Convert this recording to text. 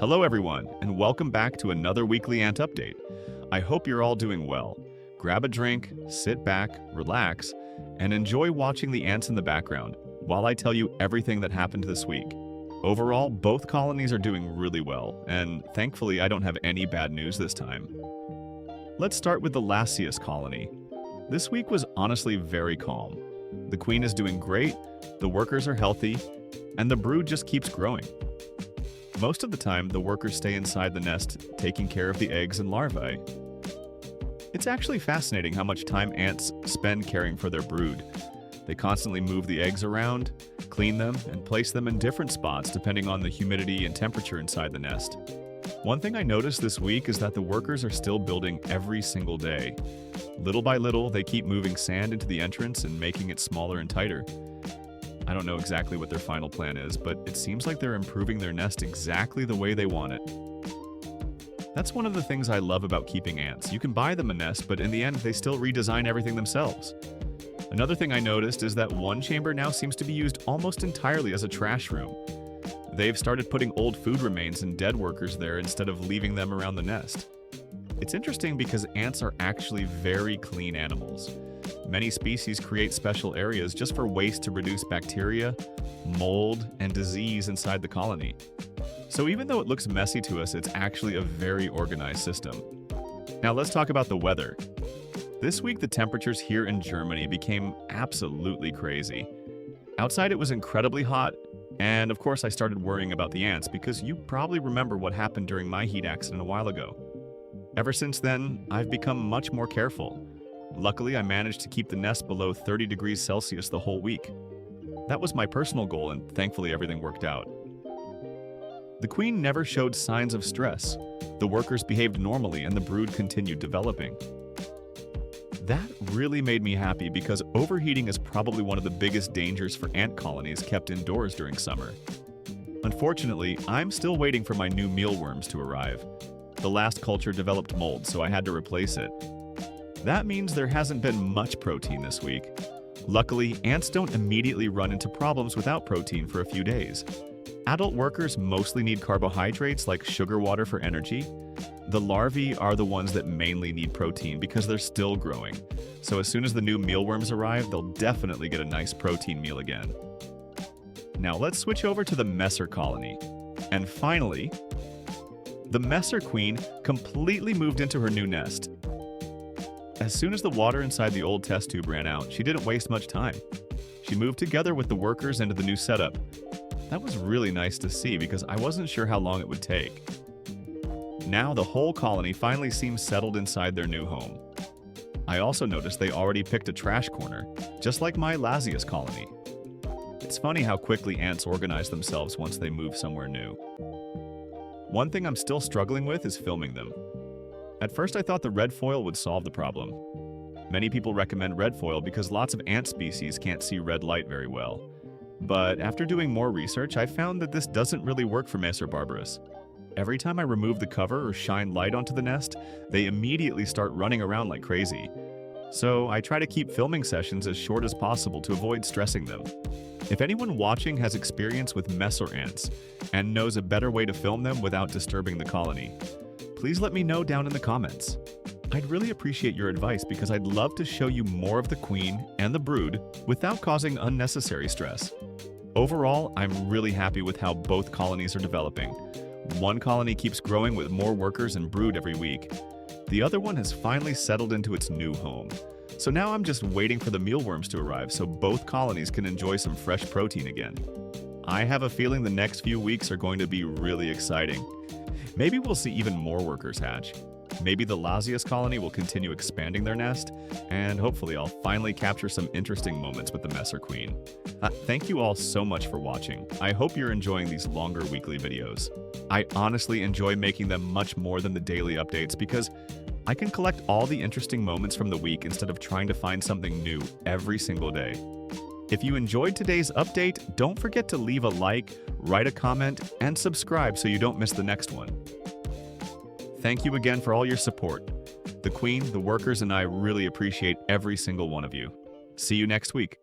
Hello everyone, and welcome back to another weekly ant update. I hope you're all doing well. Grab a drink, sit back, relax, and enjoy watching the ants in the background while I tell you everything that happened this week. Overall, both colonies are doing really well, and thankfully I don't have any bad news this time. Let's start with the Lasius colony. This week was honestly very calm. The queen is doing great, the workers are healthy, and the brood just keeps growing. Most of the time, the workers stay inside the nest, taking care of the eggs and larvae. It's actually fascinating how much time ants spend caring for their brood. They constantly move the eggs around, clean them, and place them in different spots depending on the humidity and temperature inside the nest. One thing I noticed this week is that the workers are still building every single day. Little by little, they keep moving sand into the entrance and making it smaller and tighter. I don't know exactly what their final plan is, but it seems like they're improving their nest exactly the way they want it. That's one of the things I love about keeping ants. You can buy them a nest, but in the end, they still redesign everything themselves. Another thing I noticed is that one chamber now seems to be used almost entirely as a trash room. They've started putting old food remains and dead workers there instead of leaving them around the nest. It's interesting because ants are actually very clean animals. Many species create special areas just for waste to reduce bacteria, mold, and disease inside the colony. So even though it looks messy to us, it's actually a very organized system. Now let's talk about the weather. This week, the temperatures here in Germany became absolutely crazy. Outside, it was incredibly hot, and of course I started worrying about the ants because you probably remember what happened during my heat accident a while ago. Ever since then, I've become much more careful. Luckily, I managed to keep the nest below 30 degrees Celsius the whole week. That was my personal goal, and thankfully everything worked out. The queen never showed signs of stress. The workers behaved normally and the brood continued developing. That really made me happy because overheating is probably one of the biggest dangers for ant colonies kept indoors during summer. Unfortunately, I'm still waiting for my new mealworms to arrive. The last culture developed mold, so I had to replace it. That means there hasn't been much protein this week. Luckily, ants don't immediately run into problems without protein for a few days. Adult workers mostly need carbohydrates like sugar water for energy. The larvae are the ones that mainly need protein because they're still growing. So as soon as the new mealworms arrive, they'll definitely get a nice protein meal again. Now let's switch over to the Messor colony. And finally, the Messor queen completely moved into her new nest. As soon as the water inside the old test tube ran out, she didn't waste much time. She moved together with the workers into the new setup. That was really nice to see because I wasn't sure how long it would take. Now the whole colony finally seems settled inside their new home. I also noticed they already picked a trash corner, just like my Lasius colony. It's funny how quickly ants organize themselves once they move somewhere new. One thing I'm still struggling with is filming them. At first I thought the red foil would solve the problem. Many people recommend red foil because lots of ant species can't see red light very well. But after doing more research, I found that this doesn't really work for Messor barbarus. Every time I remove the cover or shine light onto the nest, they immediately start running around like crazy. So I try to keep filming sessions as short as possible to avoid stressing them. If anyone watching has experience with Messor ants and knows a better way to film them without disturbing the colony, please let me know down in the comments. I'd really appreciate your advice because I'd love to show you more of the queen and the brood without causing unnecessary stress. Overall, I'm really happy with how both colonies are developing. One colony keeps growing with more workers and brood every week. The other one has finally settled into its new home. So now I'm just waiting for the mealworms to arrive so both colonies can enjoy some fresh protein again. I have a feeling the next few weeks are going to be really exciting. Maybe we'll see even more workers hatch. Maybe the Lasius colony will continue expanding their nest, and hopefully I'll finally capture some interesting moments with the Messor queen. Thank you all so much for watching. I hope you're enjoying these longer weekly videos. I honestly enjoy making them much more than the daily updates because I can collect all the interesting moments from the week instead of trying to find something new every single day. If you enjoyed today's update, don't forget to leave a like, write a comment, and subscribe so you don't miss the next one. Thank you again for all your support. The Queen, the workers, and I really appreciate every single one of you. See you next week.